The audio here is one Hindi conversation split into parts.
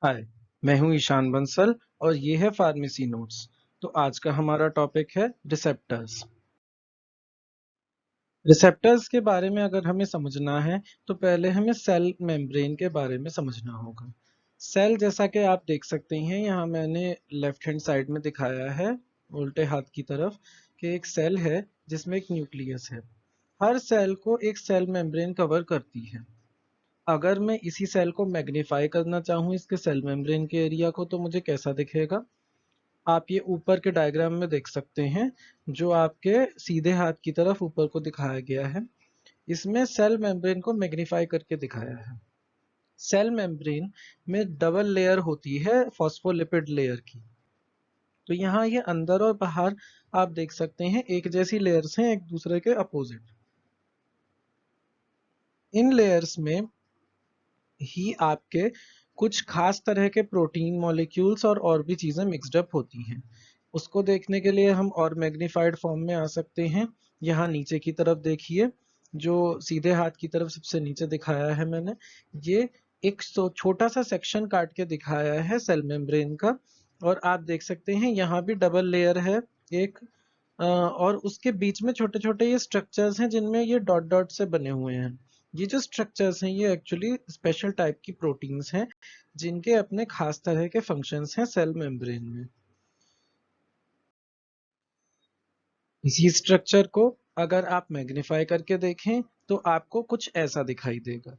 हाय, मैं हूं ईशान बंसल और ये है फार्मेसी नोट्स। तो आज का हमारा टॉपिक है रिसेप्टर्स। रिसेप्टर्स के बारे में अगर हमें समझना है तो पहले हमें सेल मेम्ब्रेन के बारे में समझना होगा। सेल जैसा कि आप देख सकते हैं, यहाँ मैंने लेफ्ट हैंड साइड में दिखाया है उल्टे हाथ की तरफ कि एक सेल है जिसमें एक न्यूक्लियस है। हर सेल को एक सेल मेम्ब्रेन कवर करती है। अगर मैं इसी सेल को मैग्नीफाई करना चाहूँ इसके सेल मेम्ब्रेन के एरिया को, तो मुझे कैसा दिखेगा? आप ये ऊपर के डायग्राम में देख सकते हैं, जो आपके सीधे हाथ की तरफ ऊपर को दिखाया गया है। इसमें सेल मेम्ब्रेन को मैग्नीफाई करके दिखाया है। सेल मेम्ब्रेन में डबल लेयर होती है फॉस्फोलिपिड लेयर की। तो यहाँ ये अंदर और बाहर आप देख सकते हैं एक जैसी लेयर्स हैं, एक दूसरे के अपोजिट। इन लेयर्स में ही आपके कुछ खास तरह के प्रोटीन मॉलिक्यूल्स और भी चीजें मिक्सड अप होती हैं। उसको देखने के लिए हम और मैग्नीफाइड फॉर्म में आ सकते हैं। यहाँ नीचे की तरफ देखिए, जो सीधे हाथ की तरफ सबसे नीचे दिखाया है मैंने, ये एक छोटा सा सेक्शन काट के दिखाया है सेल मेम्ब्रेन का। और आप देख सकते हैं यहाँ भी डबल लेयर है एक, और उसके बीच में छोटे छोटे ये स्ट्रक्चर्स हैं जिनमें ये डॉट डॉट से बने हुए हैं। ये जो स्ट्रक्चर्स हैं ये एक्चुअली स्पेशल टाइप की प्रोटीन्स हैं जिनके अपने खास तरह के फंक्शंस हैं सेल मेम्ब्रेन में। इसी स्ट्रक्चर को अगर आप मैग्नीफाई करके देखें तो आपको कुछ ऐसा दिखाई देगा।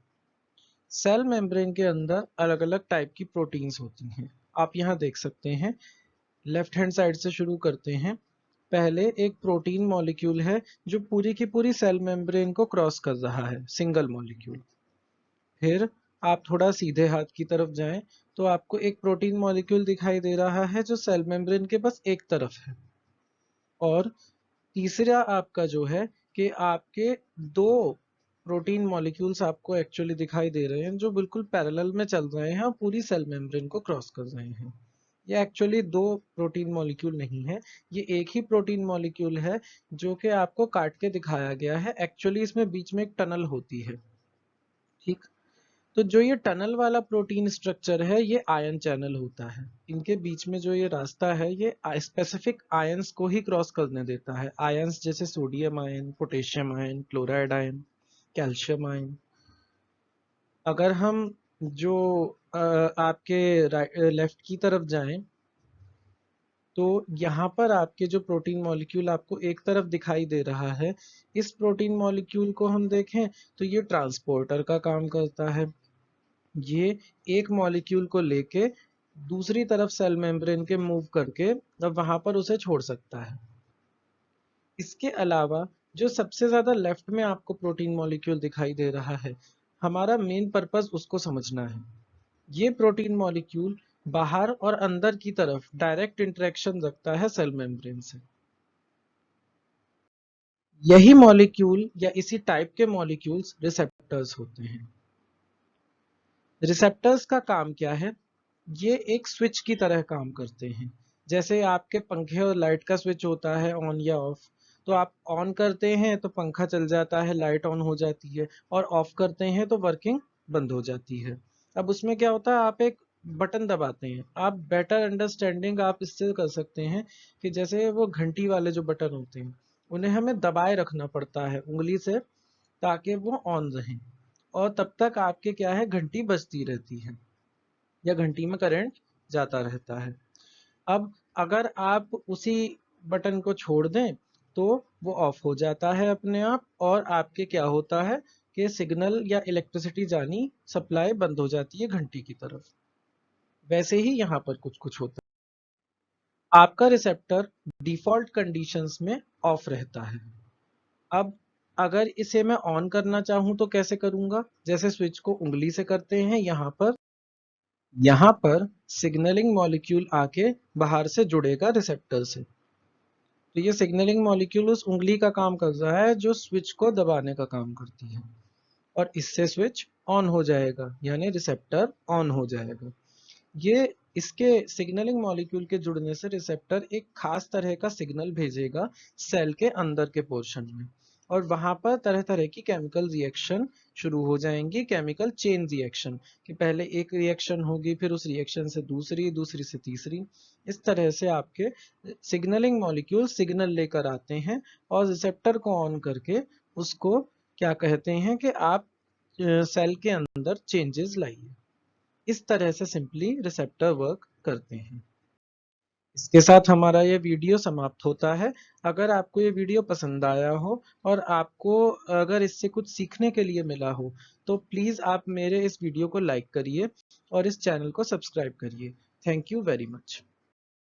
सेल मेम्ब्रेन के अंदर अलग अलग टाइप की प्रोटीन्स होती हैं। आप यहाँ देख सकते हैं, लेफ्ट हैंड साइड से शुरू करते हैं। पहले एक प्रोटीन मॉलिक्यूल है जो पूरी की पूरी सेल मेम्ब्रेन को क्रॉस कर रहा है, सिंगल मॉलिक्यूल। फिर आप थोड़ा सीधे हाथ की तरफ जाएं तो आपको एक प्रोटीन मॉलिक्यूल दिखाई दे रहा है जो सेल मेम्ब्रेन के बस एक तरफ है। और तीसरा आपका जो है कि आपके दो प्रोटीन मॉलिक्यूल्स आपको एक्चुअली दिखाई दे रहे हैं जो बिल्कुल पैरेलल में चल रहे हैं और पूरी सेल मेम्ब्रेन को क्रॉस कर रहे हैं। ये एक्चुअली दो प्रोटीन मॉलिक्यूल नहीं है, ये एक ही प्रोटीन मॉलिक्यूल है जो कि आपको काट के दिखाया गया है। एक्चुअली इसमें बीच में एक टनल होती है। ठीक, तो जो ये टनल वाला प्रोटीन स्ट्रक्चर है ये आयन चैनल होता है। इनके बीच में जो ये रास्ता है ये स्पेसिफिक आयंस को ही क्रॉस करने देता है। आयंस जैसे sodium ion, potassium ion, chloride ion, calcium ion. अगर हम जो आपके लेफ्ट की तरफ जाएं तो यहाँ पर आपके जो प्रोटीन मॉलिक्यूल आपको एक तरफ दिखाई दे रहा है, इस प्रोटीन मॉलिक्यूल को हम देखें तो ये ट्रांसपोर्टर का काम करता है। ये एक मॉलिक्यूल को लेके दूसरी तरफ सेल मेम्ब्रेन के मूव करके अब वहां पर उसे छोड़ सकता है। इसके अलावा जो सबसे ज्यादा लेफ्ट में आपको प्रोटीन मॉलिक्यूल दिखाई दे रहा है, हमारा मेन पर्पस उसको समझना है। ये प्रोटीन मॉलिक्यूल बाहर और अंदर की तरफ डायरेक्ट इंटरेक्शन रखता है सेल मेम्ब्रेन से। यही मॉलिक्यूल या इसी टाइप के मॉलिक्यूल्स रिसेप्टर्स होते हैं। रिसेप्टर्स का काम क्या है? ये एक स्विच की तरह काम करते हैं। जैसे आपके पंखे और लाइट का स्विच होता है ऑन या ऑफ, तो आप ऑन करते हैं तो पंखा चल जाता है, लाइट ऑन हो जाती है, और ऑफ करते हैं तो वर्किंग बंद हो जाती है। अब उसमें क्या होता है, आप एक बटन दबाते हैं। आप बेटर अंडरस्टैंडिंग आप इससे कर सकते हैं कि जैसे वो घंटी वाले जो बटन होते हैं उन्हें हमें दबाए रखना पड़ता है उंगली से ताकि वो ऑन रहें, और तब तक आपके क्या है, घंटी बजती रहती है या घंटी में करंट जाता रहता है। अब अगर आप उसी बटन को छोड़ दें तो वो ऑफ हो जाता है अपने आप, और आपके क्या होता है कि सिग्नल या इलेक्ट्रिसिटी जानी, सप्लाई बंद हो जाती है घंटी की तरफ। वैसे ही यहाँ पर कुछ कुछ होता है। आपका रिसेप्टर डिफॉल्ट कंडीशंस में ऑफ रहता है। अब अगर इसे मैं ऑन करना चाहूं तो कैसे करूंगा? जैसे स्विच को उंगली से करते हैं, यहाँ पर सिग्नलिंग मॉलिक्यूल आके बाहर से जुड़ेगा रिसेप्टर से। तो ये सिग्नलिंग मॉलिक्यूल उस उंगली का काम कर रहा है जो स्विच को दबाने का काम करती है, और इससे स्विच ऑन हो जाएगा, यानी रिसेप्टर ऑन हो जाएगा। ये इसके सिग्नलिंग मॉलिक्यूल के जुड़ने से रिसेप्टर एक खास तरह का सिग्नल भेजेगा सेल के अंदर के पोर्शन में, और वहां पर तरह तरह की केमिकल रिएक्शन शुरू हो जाएंगी केमिकल चेन रिएक्शन, कि पहले एक रिएक्शन होगी, फिर उस रिएक्शन से दूसरी, दूसरी से तीसरी। इस तरह से आपके सिग्नलिंग मॉलिक्यूल सिग्नल लेकर आते हैं और रिसेप्टर को ऑन करके उसको क्या कहते हैं कि आप सेल के अंदर चेंजेस लाइए। इस तरह से सिंपली रिसेप्टर वर्क करते हैं। इसके साथ हमारा ये वीडियो समाप्त होता है। अगर आपको ये वीडियो पसंद आया हो और आपको अगर इससे कुछ सीखने के लिए मिला हो, तो प्लीज़ आप मेरे इस वीडियो को लाइक करिए और इस चैनल को सब्सक्राइब करिए। Thank you very much.